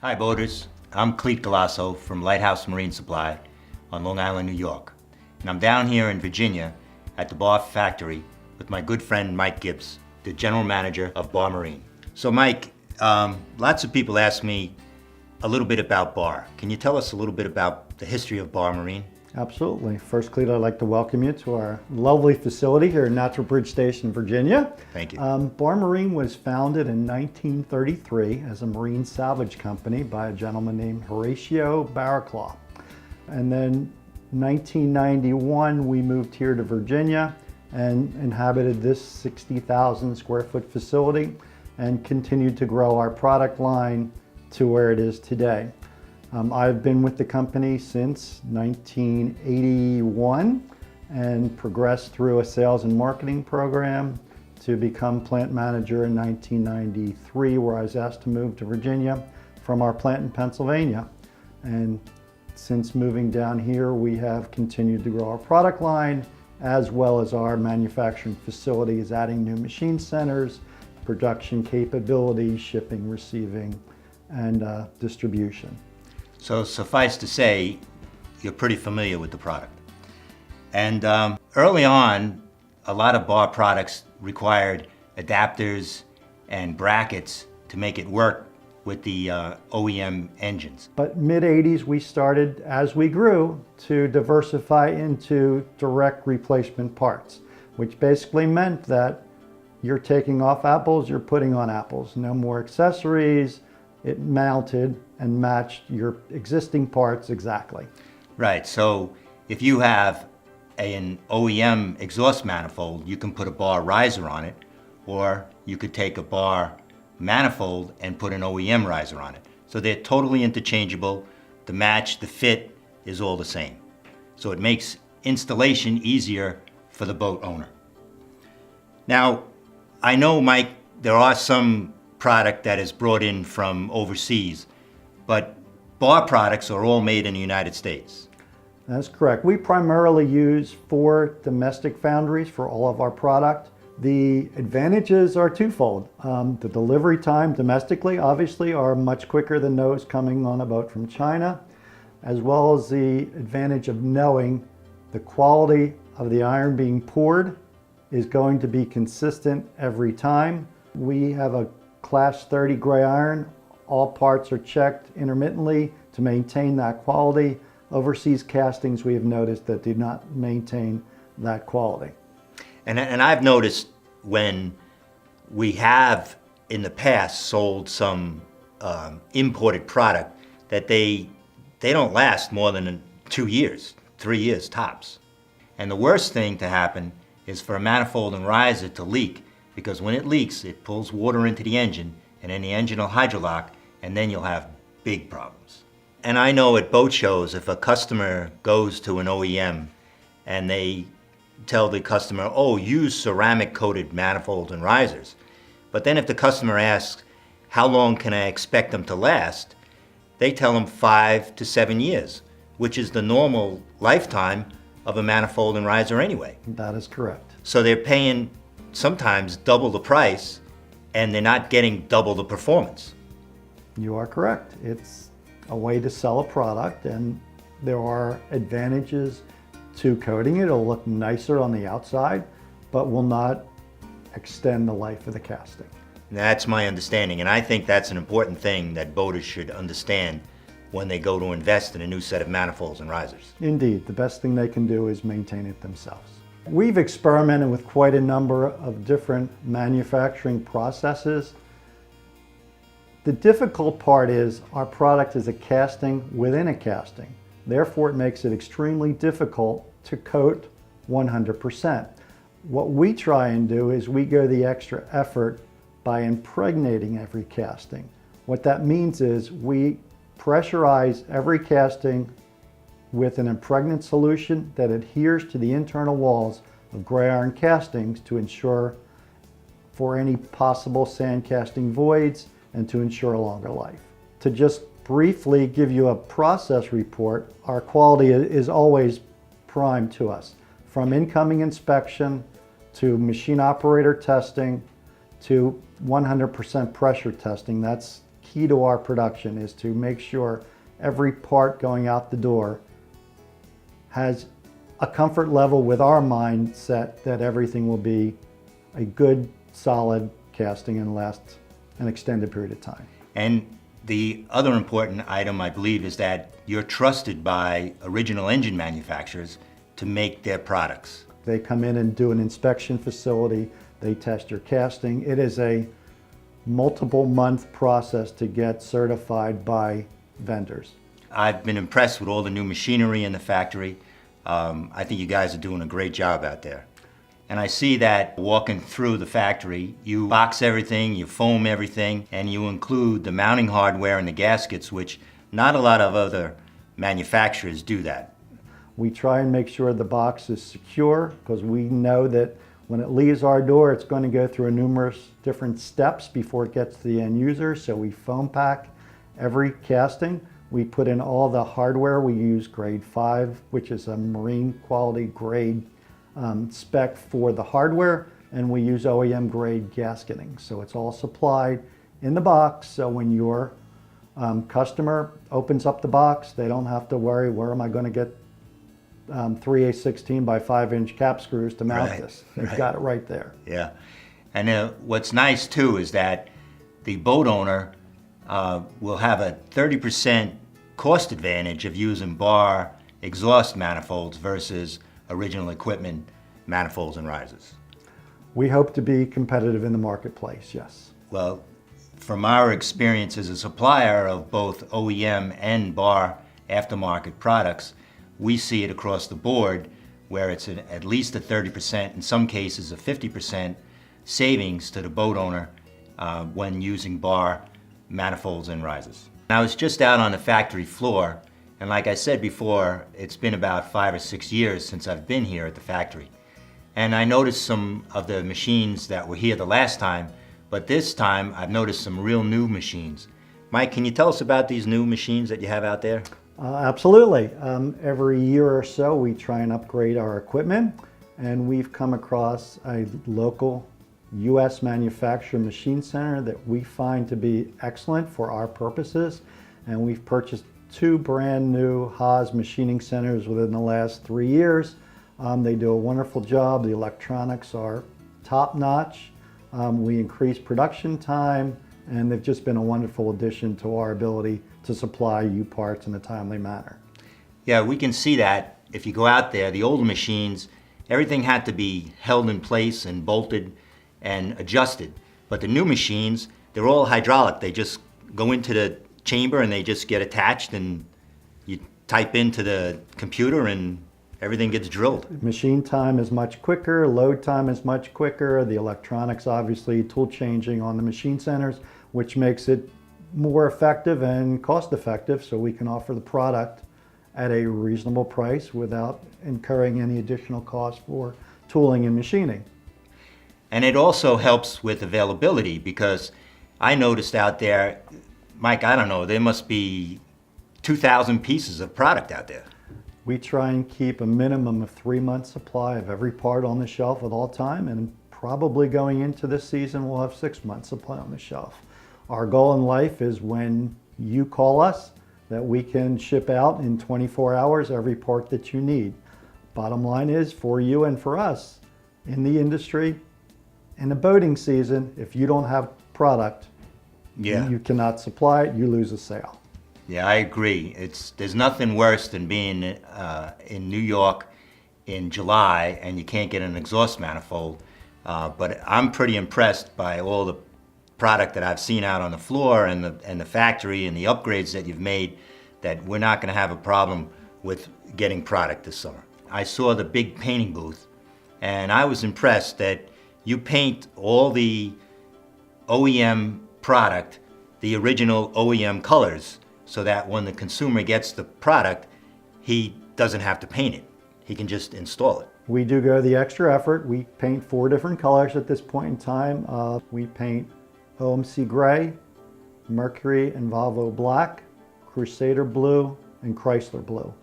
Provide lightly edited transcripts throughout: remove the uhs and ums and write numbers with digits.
Hi boaters, I'm Clete Galasso from Lighthouse Marine Supply on Long Island, New York. And I'm down here in Virginia at the Barr factory with my good friend Mike Gibbs, the general manager of Barr Marine. So Mike, lots of people ask me a little bit about Barr. Can you tell us a little bit about the history of Barr Marine? Absolutely. First, Clete, I'd like to welcome you to our lovely facility here in Natural Bridge Station, Virginia. Thank you. Barr Marine was founded in 1933 as a marine salvage company by a gentleman named Horatio Barraclough. And then 1991, we moved here to Virginia and inhabited this 60,000 square foot facility and continued to grow our product line to where it is today. I've been with the company since 1981 and progressed through a sales and marketing program to become plant manager in 1993, where I was asked to move to Virginia from our plant in Pennsylvania. And since moving down here, we have continued to grow our product line as well as our manufacturing facilities, adding new machine centers, production capabilities, shipping, receiving, and distribution. So suffice to say, you're pretty familiar with the product. And early on, a lot of Barr products required adapters and brackets to make it work with the OEM engines. But mid-'80s, we started, as we grew, to diversify into direct replacement parts, which basically meant that you're taking off apples, you're putting on apples. No more accessories. It mounted and matched your existing parts exactly. Right, so if you have an OEM exhaust manifold, you can put a Barr riser on it, or you could take a Barr manifold and put an OEM riser on it. So they're totally interchangeable. The match, the fit is all the same. So it makes installation easier for the boat owner. Now, I know, Mike, there are some product that is brought in from overseas, but Barr products are all made in the United States. That's correct. We primarily use 4 domestic foundries for all of our product. The advantages are twofold. The delivery time domestically, obviously, are much quicker than those coming on a boat from China, as well as the advantage of knowing the quality of the iron being poured is going to be consistent every time. We have a Class 30 gray iron. All parts are checked intermittently to maintain that quality. Overseas castings, we have noticed that do not maintain that quality. And I've noticed when we have in the past sold some imported product that they don't last more than 2 years, 3 years tops. And the worst thing to happen is for a manifold and riser to leak, because when it leaks, it pulls water into the engine, and then the engine will hydrolock, and then you'll have big problems. And I know at boat shows, if a customer goes to an OEM and they tell the customer, oh, use ceramic coated manifolds and risers. But then if the customer asks, how long can I expect them to last? They tell them 5 to 7 years, which is the normal lifetime of a manifold and riser anyway. That is correct. So they're paying sometimes double the price, and they're not getting double the performance. You are correct. It's a way to sell a product, and there are advantages to coating it. It'll look nicer on the outside, but will not extend the life of the casting. That's my understanding, and I think that's an important thing that boaters should understand when they go to invest in a new set of manifolds and risers. Indeed, the best thing they can do is maintain it themselves. We've experimented with quite a number of different manufacturing processes. The difficult part is our product is a casting within a casting. Therefore, it makes it extremely difficult to coat 100%. What we try and do is we go the extra effort by impregnating every casting. What that means is we pressurize every casting with an impregnant solution that adheres to the internal walls of gray iron castings to ensure for any possible sand casting voids and to ensure a longer life. To just briefly give you a process report, our quality is always prime to us. From incoming inspection to machine operator testing to 100% pressure testing. That's key to our production, is to make sure every part going out the door has a comfort level with our mindset that everything will be a good, solid casting and last an extended period of time. And the other important item, I believe, is that you're trusted by original engine manufacturers to make their products. They come in and do an inspection facility, they test your casting. It is a multiple month process to get certified by vendors. I've been impressed with all the new machinery in the factory. I think you guys are doing a great job out there. And I see that walking through the factory, you box everything, you foam everything, and you include the mounting hardware and the gaskets, which not a lot of other manufacturers do that. We try and make sure the box is secure because we know that when it leaves our door, it's going to go through numerous different steps before it gets to the end user. So we foam pack every casting. We put in all the hardware. We use grade 5, which is a marine quality grade spec for the hardware, and we use OEM grade gasketing. So it's all supplied in the box, so when your customer opens up the box, they don't have to worry, where am I going to get 3/16 by 5-inch cap screws to mount this. They've got it right there. Yeah. And what's nice too is that the boat owner will have a 30% cost advantage of using Barr exhaust manifolds versus original equipment manifolds and risers. We hope to be competitive in the marketplace, yes. Well, from our experience as a supplier of both OEM and Barr aftermarket products, we see it across the board where it's at least a 30%, in some cases a 50% savings to the boat owner when using Barr manifolds and risers. I was just out on the factory floor, and like I said before, it's been about 5 or 6 years since I've been here at the factory. And I noticed some of the machines that were here the last time, but this time I've noticed some real new machines. Mike, can you tell us about these new machines that you have out there? Absolutely. Every year or so we try and upgrade our equipment, and we've come across a local U.S. manufacturer machine center that we find to be excellent for our purposes, and we've purchased 2 brand new Haas machining centers within the last 3 years. They do a wonderful job. The electronics are top notch. We increase production time, and they've just been a wonderful addition to our ability to supply you parts in a timely manner. Yeah, we can see that if you go out there. The older machines, everything had to be held in place and bolted and adjusted. But the new machines, they're all hydraulic. They just go into the chamber and they just get attached, and you type into the computer and everything gets drilled. Machine time is much quicker, load time is much quicker. The electronics, obviously, tool changing on the machine centers, which makes it more effective and cost effective, so we can offer the product at a reasonable price without incurring any additional cost for tooling and machining. And it also helps with availability, because I noticed out there, Mike, I don't know, there must be 2,000 pieces of product out there. We try and keep a minimum of 3 months supply of every part on the shelf at all time, and probably going into this season we'll have 6 months supply on the shelf. Our goal in life is when you call us that we can ship out in 24 hours every part that you need. Bottom line is, for you and for us in the industry, in the boating season, if you don't have product, you cannot supply it, you lose a sale. Yeah, I agree. There's nothing worse than being in New York in July and you can't get an exhaust manifold. But I'm pretty impressed by all the product that I've seen out on the floor and the factory and the upgrades that you've made, that we're not going to have a problem with getting product this summer. I saw the big painting booth, and I was impressed that you paint all the OEM product, the original OEM colors, so that when the consumer gets the product, he doesn't have to paint it. He can just install it. We do go the extra effort. We paint 4 different colors at this point in time. We paint OMC Gray, Mercury and Volvo Black, Crusader Blue, and Chrysler Blue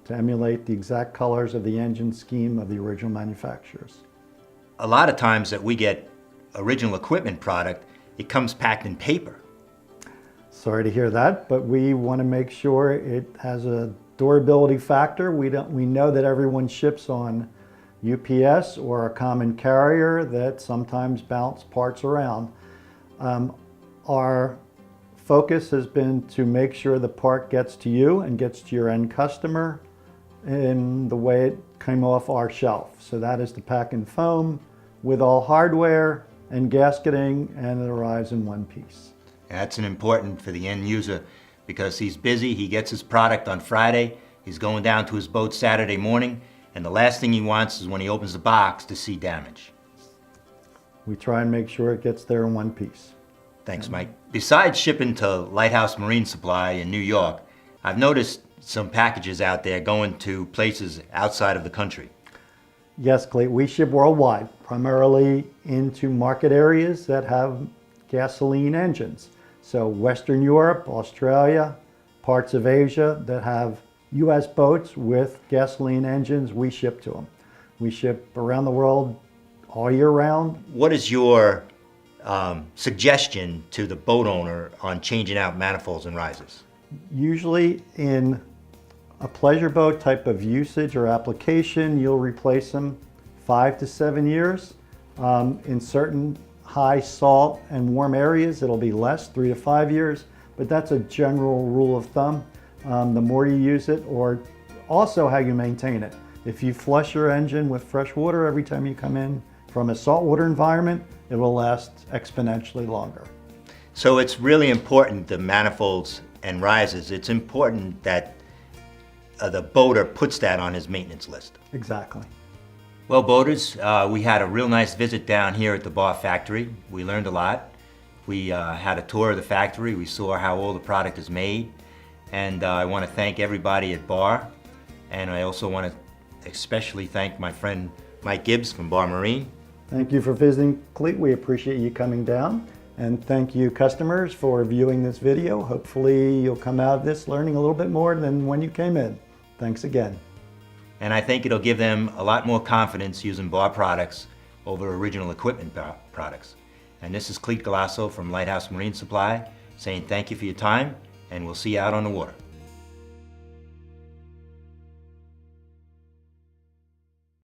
to emulate the exact colors of the engine scheme of the original manufacturers. A lot of times that we get original equipment product, it comes packed in paper. Sorry to hear that, but we want to make sure it has a durability factor. We know that everyone ships on UPS or a common carrier that sometimes bounce parts around. Our focus has been to make sure the part gets to you and gets to your end customer in the way it came off our shelf. So that is the pack and foam with all hardware and gasketing, and it arrives in one piece. That's an important for the end user because he's busy, he gets his product on Friday, he's going down to his boat Saturday morning, and the last thing he wants is when he opens the box to see damage. We try and make sure it gets there in one piece. Thanks, Mike. Besides shipping to Lighthouse Marine Supply in New York, I've noticed some packages out there going to places outside of the country. Yes, Clete, we ship worldwide, primarily into market areas that have gasoline engines. So Western Europe, Australia, parts of Asia that have US boats with gasoline engines, we ship to them. We ship around the world all year round. What is your suggestion to the boat owner on changing out manifolds and risers? Usually in a pleasure boat type of usage or application, you'll replace them 5 to 7 years. In certain high salt and warm areas, it'll be less, 3 to 5 years, but that's a general rule of thumb. The more you use it, or also how you maintain it. If you flush your engine with fresh water every time you come in from a saltwater environment, it will last exponentially longer. So it's really important, the manifolds and risers, it's important that the boater puts that on his maintenance list. Exactly. Well, boaters, we had a real nice visit down here at the Barr factory. We learned a lot. We had a tour of the factory. We saw how all the product is made. And I want to thank everybody at Barr. And I also want to especially thank my friend Mike Gibbs from Barr Marine. Thank you for visiting, Clete. We appreciate you coming down. And thank you, customers, for viewing this video. Hopefully you'll come out of this learning a little bit more than when you came in. Thanks again. And I think it'll give them a lot more confidence using Barr products over original equipment products. And this is Clete Galasso from Lighthouse Marine Supply saying thank you for your time, and we'll see you out on the water.